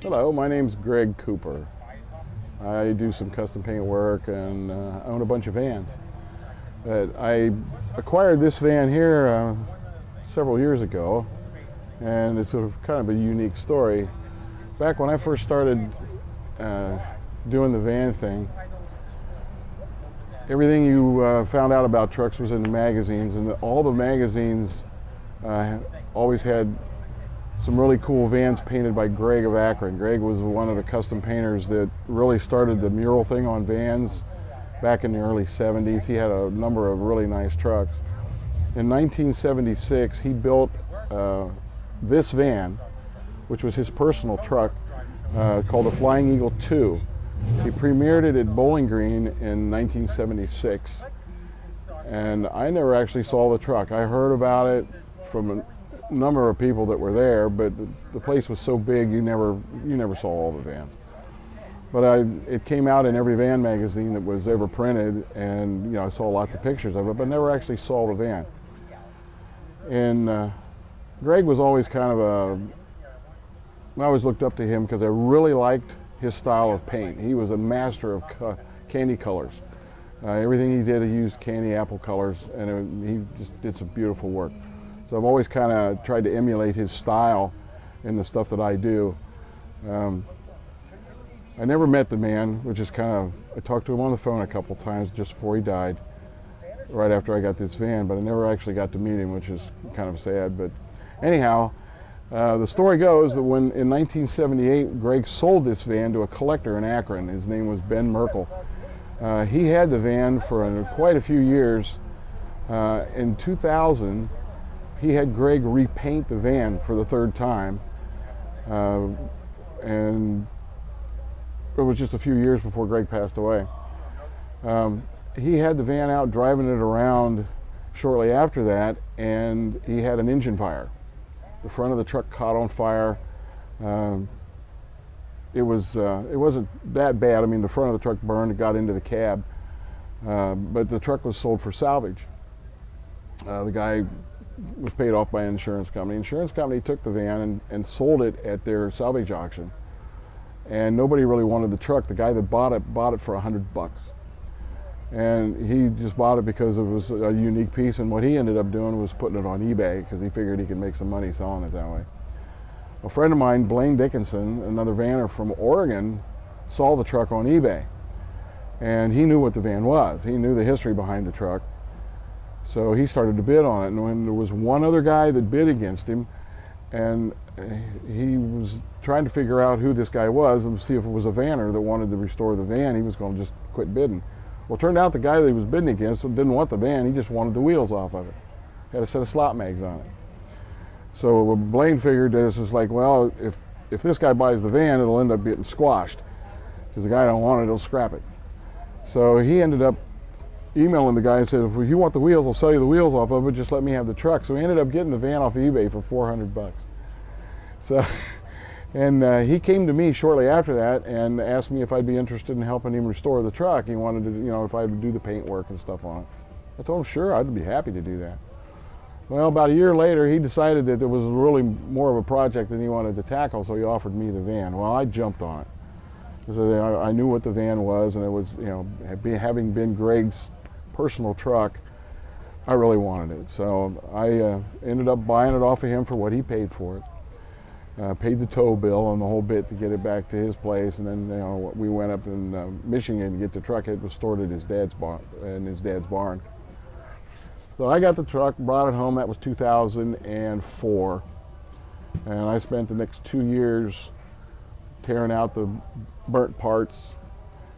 Hello, my name's Greg Cooper. I do some custom paint work and own a bunch of vans. I acquired this van here several years ago, and it's sort of kind of a unique story. Back when I first started doing the van thing, everything you found out about trucks was in the magazines, and all the magazines always had some really cool vans painted by Greg of Akron. Greg was one of the custom painters that really started the mural thing on vans back in the early 70s. He had a number of really nice trucks. In 1976, he built this van, which was his personal truck, called the Flying Eagle 2. He premiered it at Bowling Green in 1976, and I never actually saw the truck. I heard about it from a number of people that were there, but the place was so big you never saw all the vans. But it came out in every van magazine that was ever printed, and I saw lots of pictures of it, but never actually saw the van. And Greg was always I always looked up to him because I really liked his style of paint. He was a master of candy colors. Everything he did, he used candy apple colors, and he just did some beautiful work. So I've always kind of tried to emulate his style in the stuff that I do. I never met the man, which is I talked to him on the phone a couple times just before he died, right after I got this van, but I never actually got to meet him, which is kind of sad. But anyhow, the story goes that when in 1978, Greg sold this van to a collector in Akron. His name was Ben Merkel. He had the van for quite a few years. In 2000, he had Greg repaint the van for the third time, and it was just a few years before Greg passed away. He had the van out driving it around shortly after that, and he had an engine fire. The front of the truck caught on fire. It wasn't that bad. I mean, the front of the truck burned, it got into the cab, but the truck was sold for salvage. The guy was paid off by an insurance company. The insurance company took the van and sold it at their salvage auction. And nobody really wanted the truck. The guy that bought it for $100. And he just bought it because it was a unique piece, and what he ended up doing was putting it on eBay because he figured he could make some money selling it that way. A friend of mine, Blaine Dickinson, another vanner from Oregon, saw the truck on eBay. And he knew what the van was. He knew the history behind the truck. So he started to bid on it, and when there was one other guy that bid against him, and he was trying to figure out who this guy was and see if it was a vanner that wanted to restore the van, he was going to just quit bidding. Well, it turned out the guy that he was bidding against didn't want the van, he just wanted the wheels off of it. Had a set of slot mags on it. So Blaine figured this is like, well, if this guy buys the van, it'll end up getting squashed, because the guy don't want it, he'll scrap it. So he ended up emailing the guy and said, if you want the wheels, I'll sell you the wheels off of it, just let me have the truck. So he ended up getting the van off eBay for $400. So, and he came to me shortly after that and asked me if I'd be interested in helping him restore the truck. He wanted to, if I would do the paint work and stuff on it. I told him, sure, I'd be happy to do that. Well, about a year later, he decided that it was really more of a project than he wanted to tackle, so he offered me the van. Well, I jumped on it. So I knew what the van was, and it was, having been Greg's personal truck, I really wanted it. So I ended up buying it off of him for what he paid for it. Paid the tow bill and the whole bit to get it back to his place, and then we went up in Michigan to get the truck. It was stored at his dad's barn. So I got the truck, brought it home. That was 2004, and I spent the next 2 years tearing out the burnt parts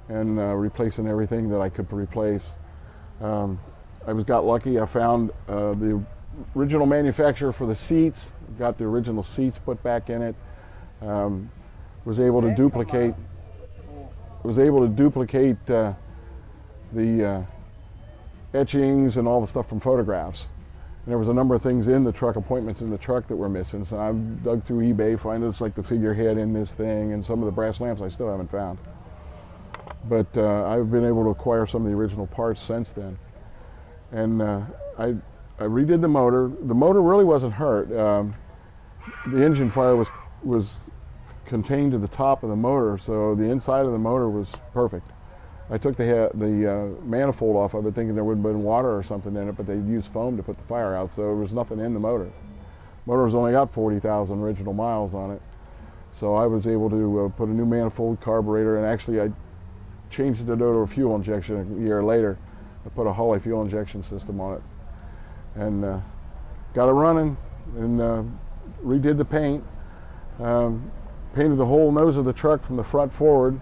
and replacing everything that I could replace. I got lucky. I found the original manufacturer for the seats, got the original seats put back in it, was able to duplicate the etchings and all the stuff from photographs. And there was a number of things in the truck, appointments in the truck that were missing. So I dug through eBay, finding it's like the figurehead in this thing and some of the brass lamps I still haven't found. But I've been able to acquire some of the original parts since then. And I redid the motor. The motor really wasn't hurt. The engine fire was contained to the top of the motor, so the inside of the motor was perfect. I took the manifold off of it thinking there would have been water or something in it, but they used foam to put the fire out, so there was nothing in the motor. The motor's only got 40,000 original miles on it. So I was able to put a new manifold, carburetor, and actually I changed it to a fuel injection a year later. I put a Holley fuel injection system on it and got it running, and redid the paint, painted the whole nose of the truck from the front forward,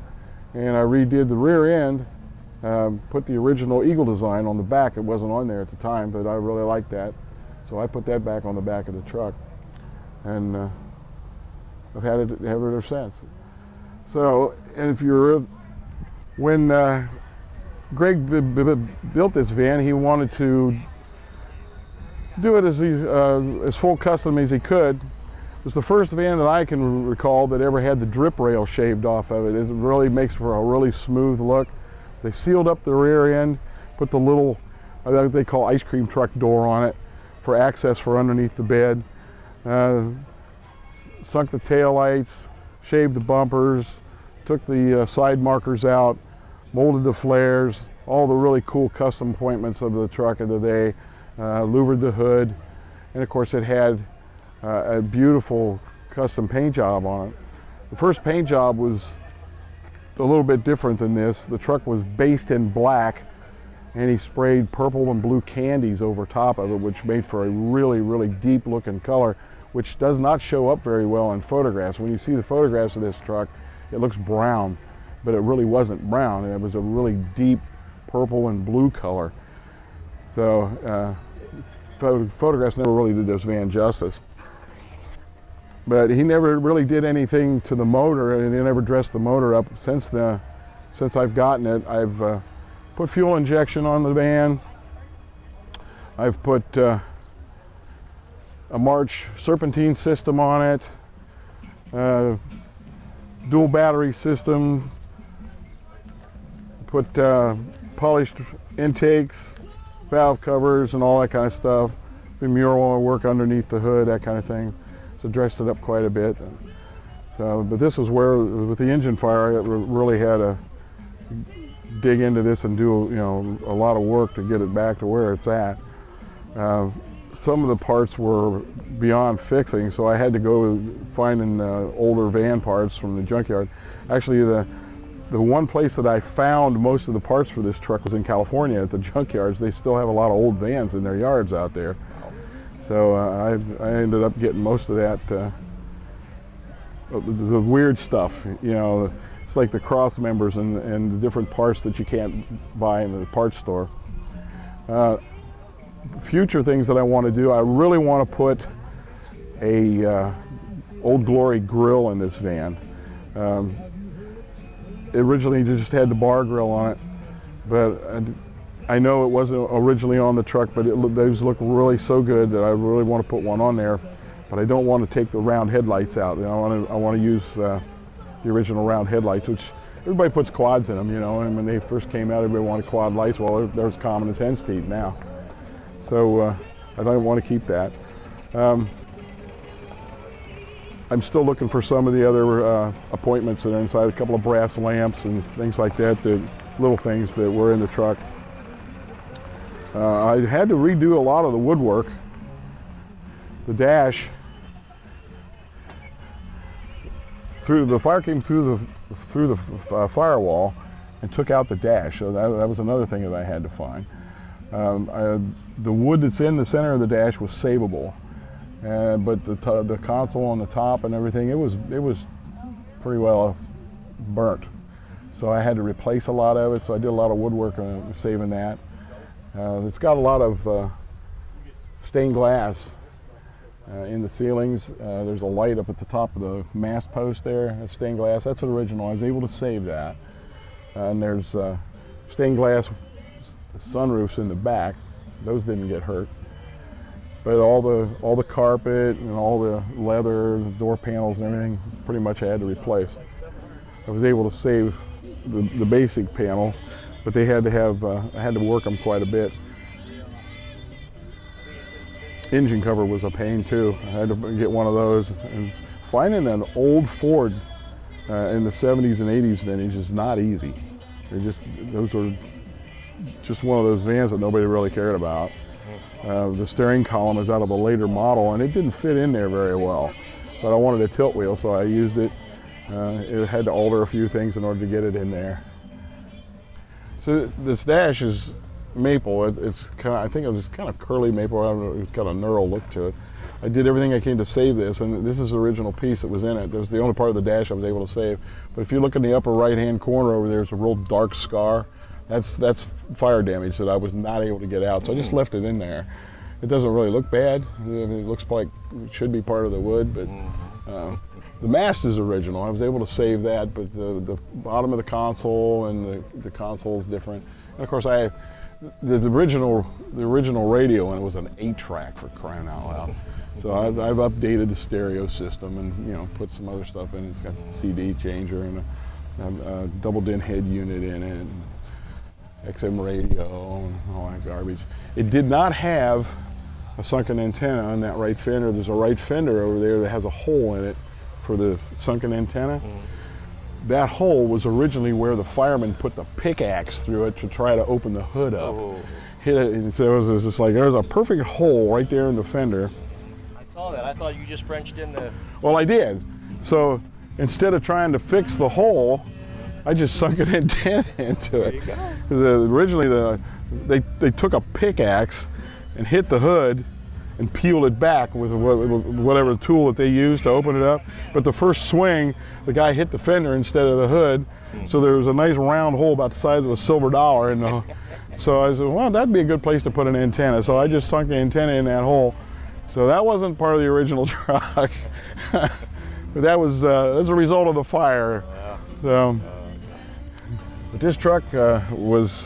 and I redid the rear end, put the original Eagle design on the back. It wasn't on there at the time, but I really liked that. So I put that back on the back of the truck, and I've had it ever since. So, and if you're, when Greg built this van, he wanted to do it as full custom as he could. It was the first van that I can recall that ever had the drip rail shaved off of it. It really makes for a really smooth look. They sealed up the rear end, put the little, what they call ice cream truck door on it for access for underneath the bed. Sunk the tail lights, shaved the bumpers, took the side markers out, molded the flares, all the really cool custom appointments of the truck of the day, louvered the hood, and of course it had a beautiful custom paint job on it. The first paint job was a little bit different than this. The truck was based in black, and he sprayed purple and blue candies over top of it, which made for a really, really deep looking color, which does not show up very well in photographs. When you see the photographs of this truck, it looks brown, but it really wasn't brown. It was a really deep purple and blue color. So photographs never really did this van justice. But he never really did anything to the motor, and he never dressed the motor up. Since I've gotten it, I've put fuel injection on the van. I've put a March serpentine system on it, dual battery system, put polished intakes, valve covers, and all that kind of stuff. The mural work underneath the hood, that kind of thing. So dressed it up quite a bit. So, but this is where, with the engine fire, I really had to dig into this and do, a lot of work to get it back to where it's at. Some of the parts were beyond fixing, so I had to go finding older van parts from the junkyard. Actually, the one place that I found most of the parts for this truck was in California at the junkyards. They still have a lot of old vans in their yards out there. So I ended up getting most of that, the weird stuff, it's like the cross members and the different parts that you can't buy in the parts store. Future things that I want to do, I really want to put a Old Glory grill in this van. It originally just had the bar grill on it, but I know it wasn't originally on the truck, but those look really so good that I really want to put one on there. But I don't want to take the round headlights out. I want to use the original round headlights, which everybody puts quads in them, and when they first came out, everybody wanted quad lights. Well, they're as common as hen's teeth now. So I don't want to keep that. I'm still looking for some of the other appointments that are inside, a couple of brass lamps and things like that, the little things that were in the truck. I had to redo a lot of the woodwork. The dash, the fire came through the firewall and took out the dash, so that was another thing that I had to find. The wood that's in the center of the dash was savable, but the console on the top and everything, it was pretty well burnt. So I had to replace a lot of it, so I did a lot of woodwork on saving that. It's got a lot of stained glass in the ceilings. There's a light up at the top of the mast post there. That's stained glass. That's an original. I was able to save that. And there's stained glass sunroofs in the back. Those didn't get hurt. But all the carpet and all the leather, the door panels and everything, pretty much I had to replace. I was able to save the basic panel, but they had to have, I had to work them quite a bit. engine cover was a pain too. I had to get one of those. And finding an old Ford in the 70s and 80s vintage is not easy. Those were just one of those vans that nobody really cared about. The steering column is out of a later model, and it didn't fit in there very well. But I wanted a tilt wheel, so I used it. It had to alter a few things in order to get it in there. So this dash is maple. It's kind of, I think it was kind of curly maple. I don't know, it's got a knurl look to it. I did everything I can to save this, and this is the original piece that was in it. That was the only part of the dash I was able to save. But if you look in the upper right-hand corner over there, there's a real dark scar. That's fire damage that I was not able to get out, so I just left it in there. It doesn't really look bad. It looks like it should be part of the wood, but the mast is original. I was able to save that, but the bottom of the console and the console is different. And of course, the original radio, and it was an 8-track for crying out loud. So I've updated the stereo system and put some other stuff in. It's got a CD changer and a double din head unit in it, and XM radio and all that garbage. It did not have a sunken antenna on that right fender. There's a right fender over there that has a hole in it for the sunken antenna. That hole was originally where the fireman put the pickaxe through it to try to open the hood up. Hit it, and so it was just like, there's a perfect hole right there in the fender. I saw that. I thought you just Frenched in the... Well, I did. So instead of trying to fix the hole, I just sunk an antenna into it. There you go. Because originally they took a pickaxe and hit the hood and peeled it back with whatever tool that they used to open it up. But the first swing, the guy hit the fender instead of the hood, so there was a nice round hole about the size of a silver dollar in the. So I said, well, that'd be a good place to put an antenna. So I just sunk the antenna in that hole. So that wasn't part of the original truck, but that was as a result of the fire. So. But this truck was,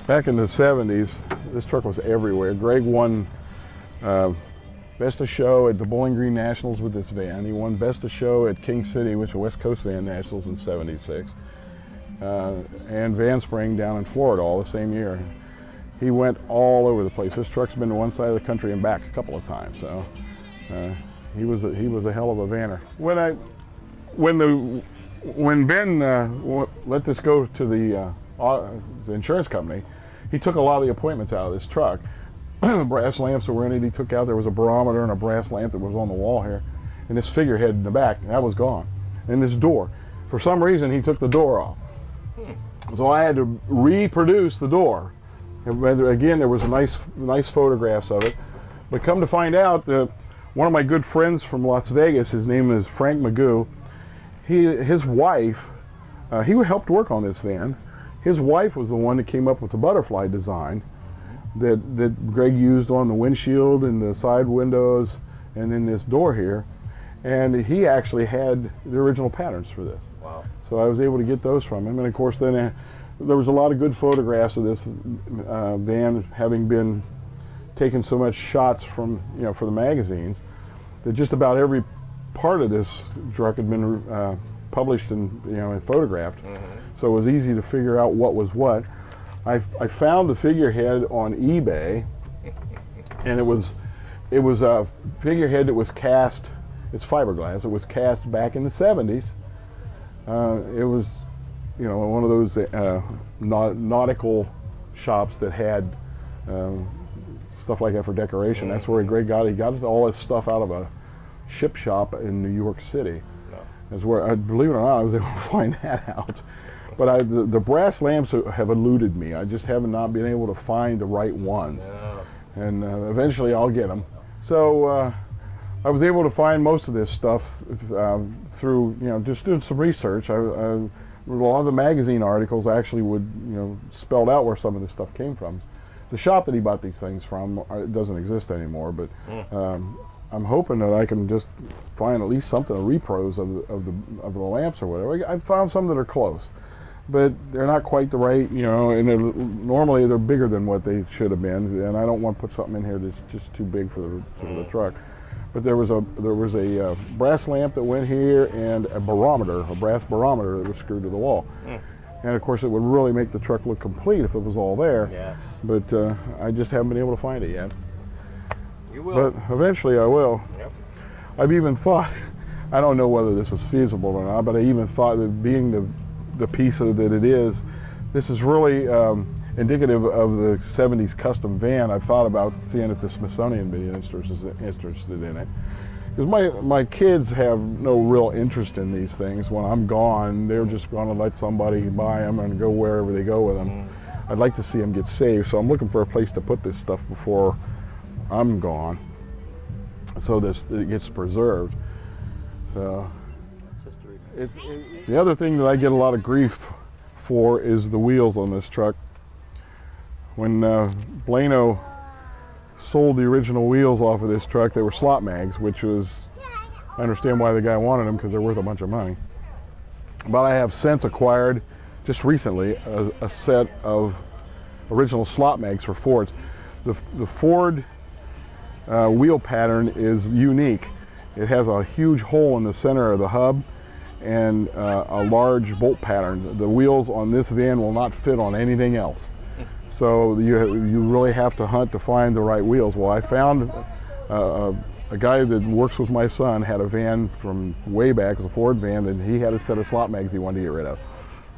back in the 70s, this truck was everywhere. Greg won Best of Show at the Bowling Green Nationals with this van. He won Best of Show at King City, which was West Coast Van Nationals in '76, and Van Spring down in Florida all the same year. He went all over the place. This truck's been to one side of the country and back a couple of times, so he was a hell of a vanner. When Ben let this go to the insurance company, he took a lot of the appointments out of this truck. Brass lamps that were in it, he took out. There was a barometer and a brass lamp that was on the wall here, and this figurehead in the back, that was gone. And this door, for some reason, he took the door off. So I had to reproduce the door. And again, there was nice photographs of it. But come to find out, one of my good friends from Las Vegas, his name is Frank Magoo. His wife, he helped work on this van. His wife was the one that came up with the butterfly design that Greg used on the windshield and the side windows and then this door here. And he actually had the original patterns for this. Wow. So I was able to get those from him. And of course then there was a lot of good photographs of this van having been taken so much shots from, for the magazines, that just about every part of this truck had been published and photographed. So it was easy to figure out what was what. I found the figurehead on eBay, and it was a figurehead that was cast. It's fiberglass. It was cast back in the 70s. It was, one of those nautical shops that had stuff like that for decoration. That's where Greg got it. He got all his stuff out of a ship shop in New York City. That's where, believe it or not, I was able to find that out. But the brass lamps have eluded me. I just have not been able to find the right ones. And eventually I'll get them. So I was able to find most of this stuff through, just doing some research. A lot of the magazine articles actually would, spelled out where some of this stuff came from. The shop that he bought these things from doesn't exist anymore, but I'm hoping that I can just find at least something, a repros of the lamps or whatever. I found some that are close, but they're not quite the right, and normally they're bigger than what they should have been, and I don't want to put something in here that's just too big for the truck. But there was a brass lamp that went here and a brass barometer that was screwed to the wall. And of course it would really make the truck look complete if it was all there. Yeah. But I just haven't been able to find it yet. You will. But eventually I will. Yep. I've even thought, I don't know whether this is feasible or not, but I even thought that being the piece that it is, this is really indicative of the 70s custom van. I've thought about seeing if the Smithsonian would be interested in it. Because my kids have no real interest in these things. When I'm gone, they're just going to let somebody buy them and go wherever they go with them. I'd like to see them get saved, so I'm looking for a place to put this stuff before I'm gone, so it gets preserved. So the other thing that I get a lot of grief for is the wheels on this truck. When Blano sold the original wheels off of this truck, they were slot mags, which was, I understand why the guy wanted them, because they're worth a bunch of money. But I have since acquired, just recently, a set of original slot mags for Fords. The Ford wheel pattern is unique. It has a huge hole in the center of the hub and a large bolt pattern. The wheels on this van will not fit on anything else. So you really have to hunt to find the right wheels. Well, I found a guy that works with my son had a van from way back, it was a Ford van, and he had a set of slot mags he wanted to get rid of.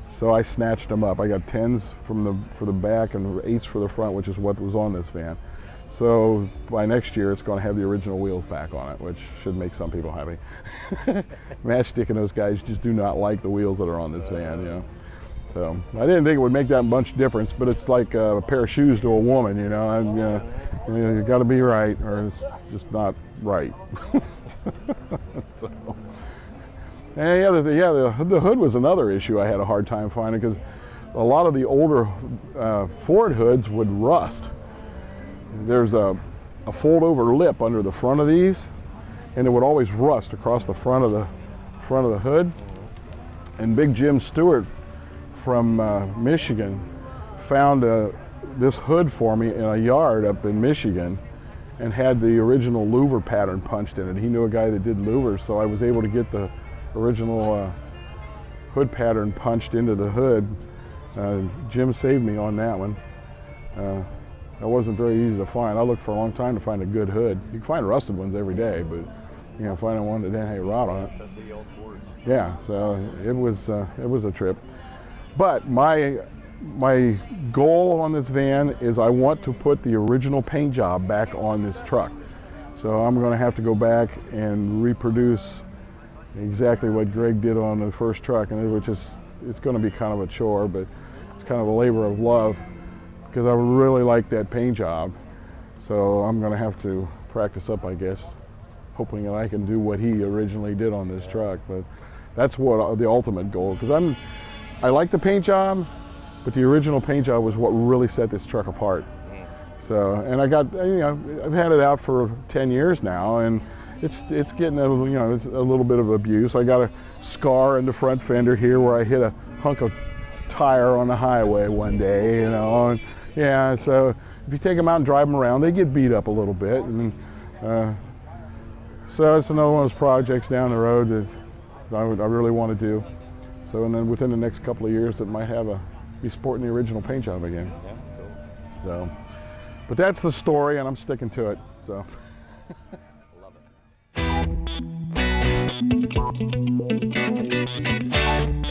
So I snatched them up. I got 10s for the back and 8s for the front, which is what was on this van. So by next year, it's going to have the original wheels back on it, which should make some people happy. Matchstick and those guys just do not like the wheels that are on this van, you know. So I didn't think it would make that much difference, but it's like a pair of shoes to a woman, you know. And, you got to be right, or it's just not right. So, and the other thing, the hood was another issue I had a hard time finding, because a lot of the older Ford hoods would rust. There's a fold-over lip under the front of these, and it would always rust across the front of the hood. And Big Jim Stewart from Michigan found this hood for me in a yard up in Michigan, and had the original louver pattern punched in it. He knew a guy that did louvers, so I was able to get the original hood pattern punched into the hood. Jim saved me on that one. That wasn't very easy to find. I looked for a long time to find a good hood. You can find rusted ones every day, but finding one that didn't have a rot on it. Yeah, so it was a trip. But my goal on this van is I want to put the original paint job back on this truck. So I'm going to have to go back and reproduce exactly what Greg did on the first truck, and it's going to be kind of a chore, but it's kind of a labor of love, because I really like that paint job. So I'm going to have to practice up, I guess, hoping that I can do what he originally did on this truck. But that's what the ultimate goal, because I like the paint job, but the original paint job was what really set this truck apart. So, and I've had it out for 10 years now, and it's getting it's a little bit of abuse. I got a scar in the front fender here where I hit a hunk of tire on the highway one day, and yeah, so if you take them out and drive them around, they get beat up a little bit, and so it's another one of those projects down the road that I really want to do. So, and then within the next couple of years, it might be sporting the original paint job again. Yeah, cool. So, but that's the story, and I'm sticking to it. So. Love it.